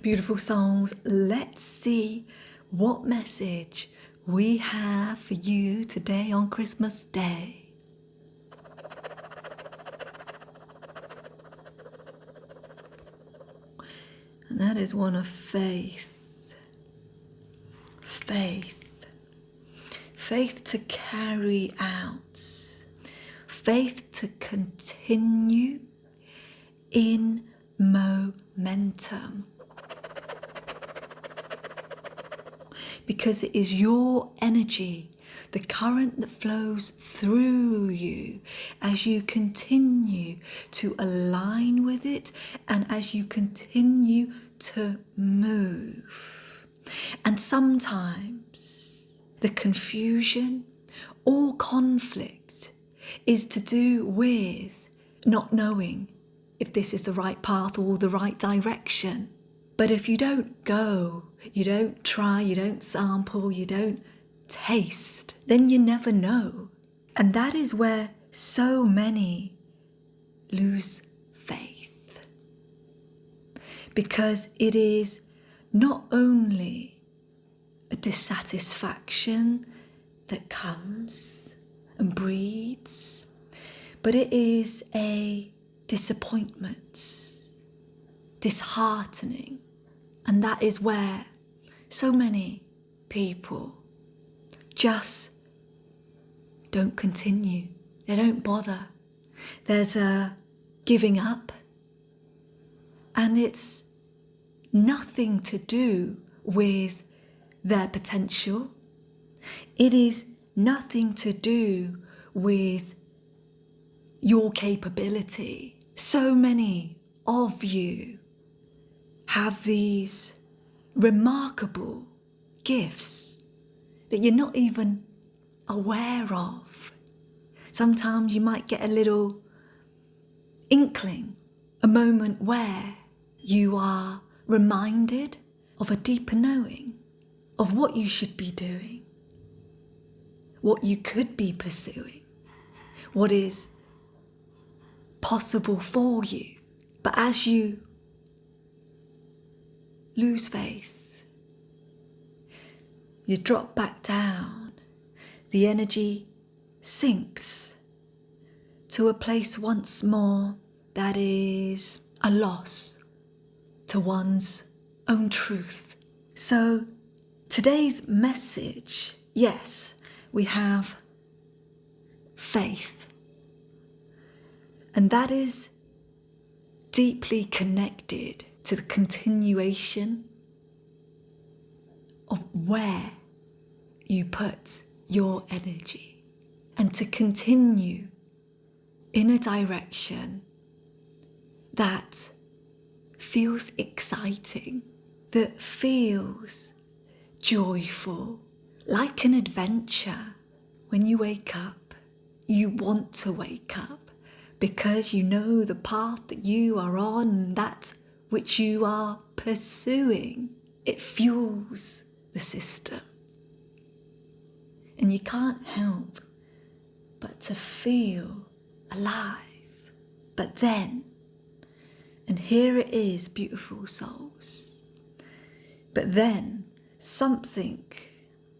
Beautiful souls, let's see what message we have for you today on Christmas Day. And that is one of faith. Faith to carry out. Faith to continue in momentum. Because it is your energy, the current that flows through you as you continue to align with it and as you continue to move. And sometimes the confusion or conflict is to do with not knowing if this is the right path or the right direction. But if you don't go, you don't try, you don't sample, you don't taste, then you never know. And that is where so many lose faith. Because it is not only a dissatisfaction that comes and breeds, but it is a disappointment, disheartening. And that is where so many people just don't continue. They don't bother. There's a giving up. And it's nothing to do with their potential. It is nothing to do with your capability. So many of you have these remarkable gifts that you're not even aware of. Sometimes you might get a little inkling, a moment where you are reminded of a deeper knowing of what you should be doing, what you could be pursuing, what is possible for you. But as you lose faith, you drop back down, the energy sinks to a place once more that is a loss to one's own truth. So today's message, yes, we have faith, and that is deeply connected to the continuation of where you put your energy, and to continue in a direction that feels exciting, that feels joyful, like an adventure. When you wake up, you want to wake up because you know the path that you are on, that which you are pursuing. It fuels the system. And you can't help but to feel alive. But then, and here it is, beautiful souls, but then something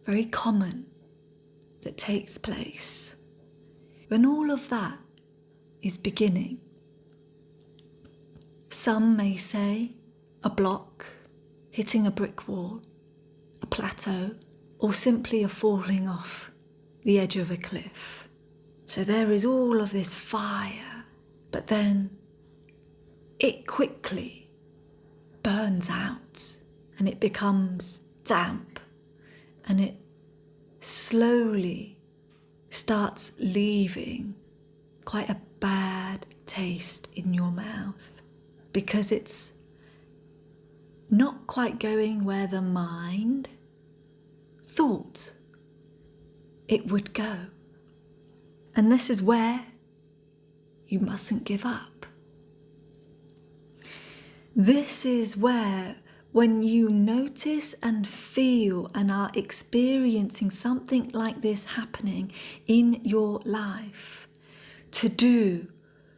very common that takes place when all of that is beginning. Some may say a block, hitting a brick wall, a plateau, or simply a falling off the edge of a cliff. So there is all of this fire, but then it quickly burns out and it becomes damp and it slowly starts leaving quite a bad taste in your mouth, because it's not quite going where the mind thought it would go. And this is where you mustn't give up. This is where, when you notice and feel and are experiencing something like this happening in your life, to do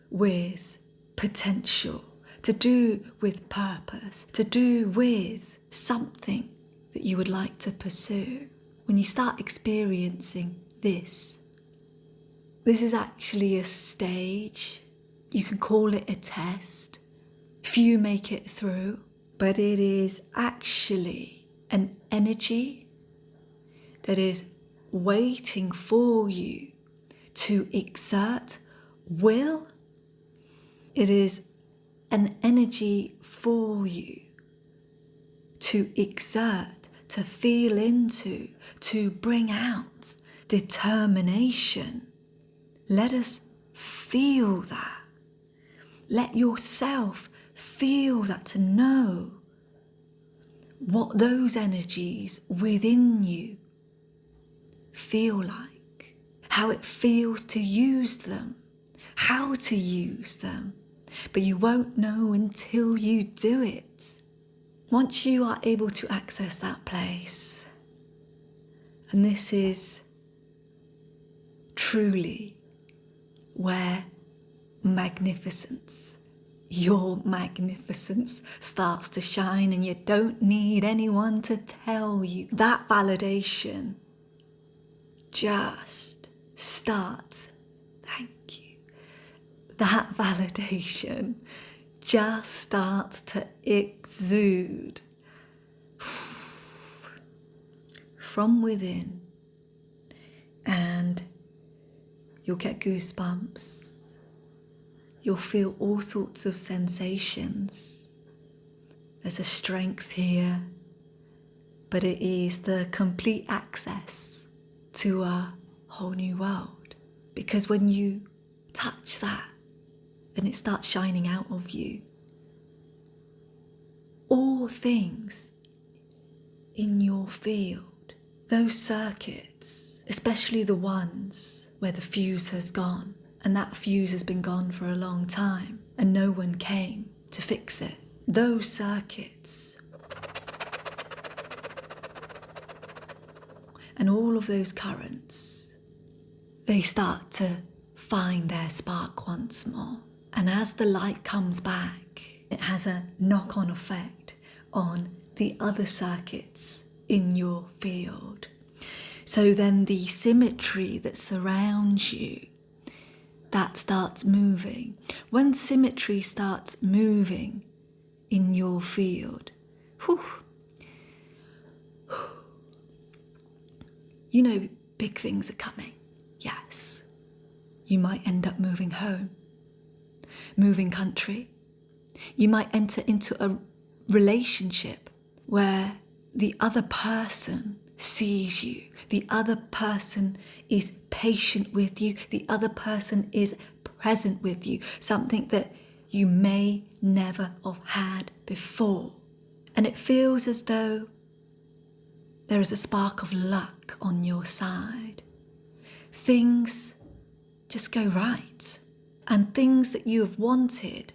with potential, to do with purpose, to do with something that you would like to pursue. When you start experiencing this is actually a stage. You can call it a test. Few make it through, but it is actually an energy that is waiting for you to exert will. It is an energy for you to exert, to feel into, to bring out determination. Let us feel that. Let yourself feel that, to know what those energies within you feel like, how it feels to use them, how to use them. But you won't know until you do it. Once you are able to access that place, and this is truly where magnificence, your magnificence, starts to shine, and you don't need anyone to tell you. That validation just starts. Thank you. That validation just starts to exude from within, and you'll get goosebumps. You'll feel all sorts of sensations. There's a strength here, but it is the complete access to a whole new world. Because when you touch that, then it starts shining out of you. All things in your field, those circuits, especially the ones where the fuse has gone, and that fuse has been gone for a long time, and no one came to fix it. Those circuits and all of those currents, they start to find their spark once more. And as the light comes back, it has a knock-on effect on the other circuits in your field. So then the symmetry that surrounds you, that starts moving. When symmetry starts moving in your field, you know big things are coming. Yes. You might end up moving home, moving country. You might enter into a relationship where the other person sees you, the other person is patient with you, the other person is present with you, something that you may never have had before. And it feels as though there is a spark of luck on your side. Things just go right, and things that you have wanted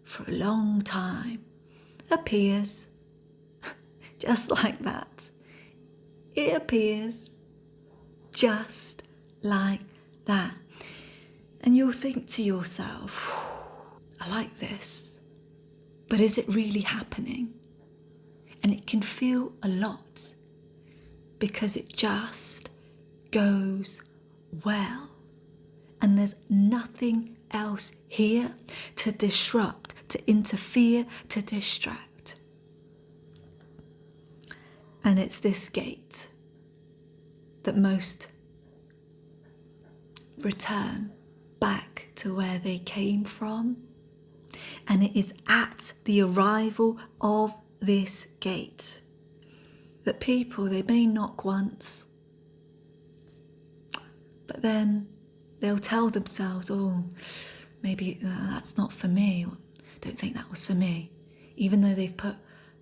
for a long time appears just like that. It appears just like that. And you'll think to yourself, I like this, but is it really happening? And it can feel a lot because it just goes well. And there's nothing else here to disrupt, to interfere, to distract. And it's this gate that most return back to where they came from. And it is at the arrival of this gate that people, they may knock once, but then they'll tell themselves, oh, maybe that's not for me, or don't think that was for me, even though they've put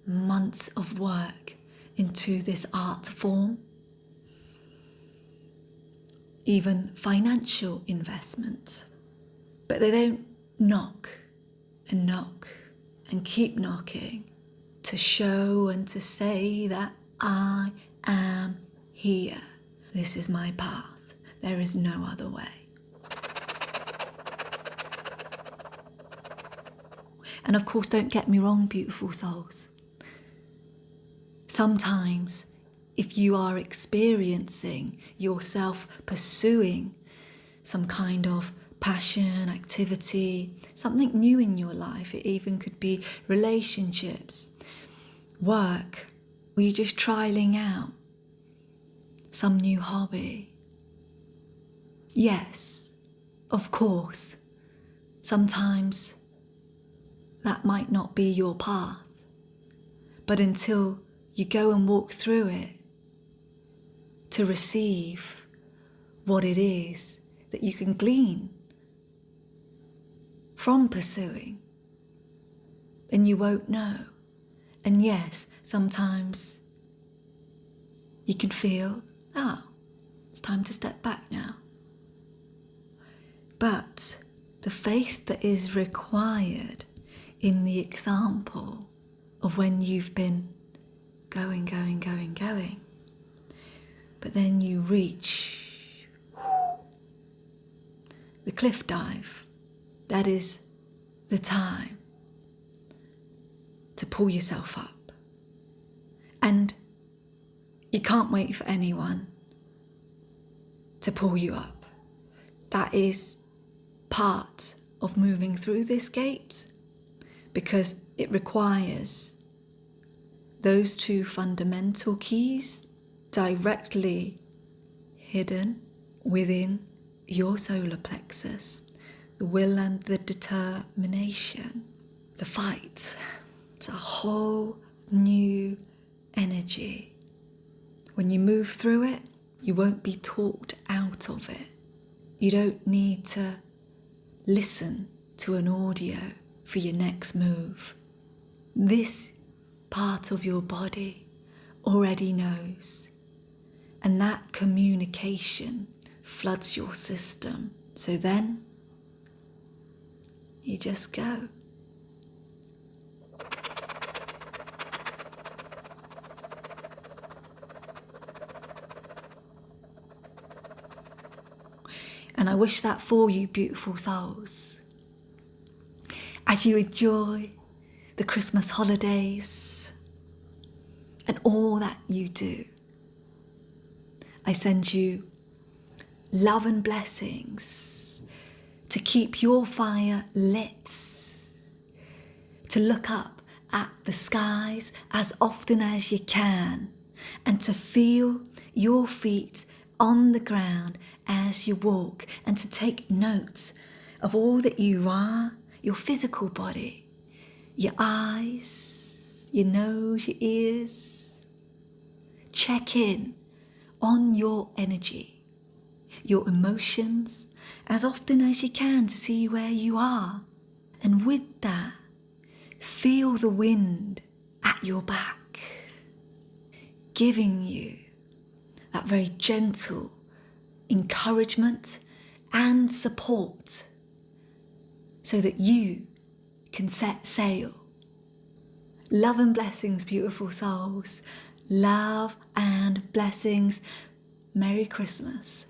months of work into this art form, even financial investment. But they don't knock and keep knocking to show and to say that I am here. This is my path. There is no other way. And of course, don't get me wrong, beautiful souls. Sometimes, if you are experiencing yourself pursuing some kind of passion, activity, something new in your life, it even could be relationships, work, or you're just trialing out some new hobby. Yes, of course, sometimes that might not be your path, but until you go and walk through it to receive what it is that you can glean from pursuing, then you won't know. And yes, sometimes you can feel, it's time to step back now. But the faith that is required in the example of when you've been going, but then you reach the cliff dive, that is the time to pull yourself up. And you can't wait for anyone to pull you up. That is part of moving through this gate, because it requires those two fundamental keys directly hidden within your solar plexus, the will and the determination, the fight. It's a whole new energy. When you move through it, you won't be talked out of it. You don't need to listen to an audio for your next move. This part of your body already knows, and that communication floods your system. So then you just go. And I wish that for you, beautiful souls, as you enjoy the Christmas holidays and all that you do. I send you love and blessings to keep your fire lit, to look up at the skies as often as you can, and to feel your feet on the ground as you walk, and to take note of all that you are, your physical body, your eyes, your nose, your ears. Check in on your energy, your emotions, as often as you can to see where you are. And with that, feel the wind at your back, giving you that very gentle encouragement and support so that you can set sail. Love and blessings, beautiful souls. Love and blessings. Merry Christmas.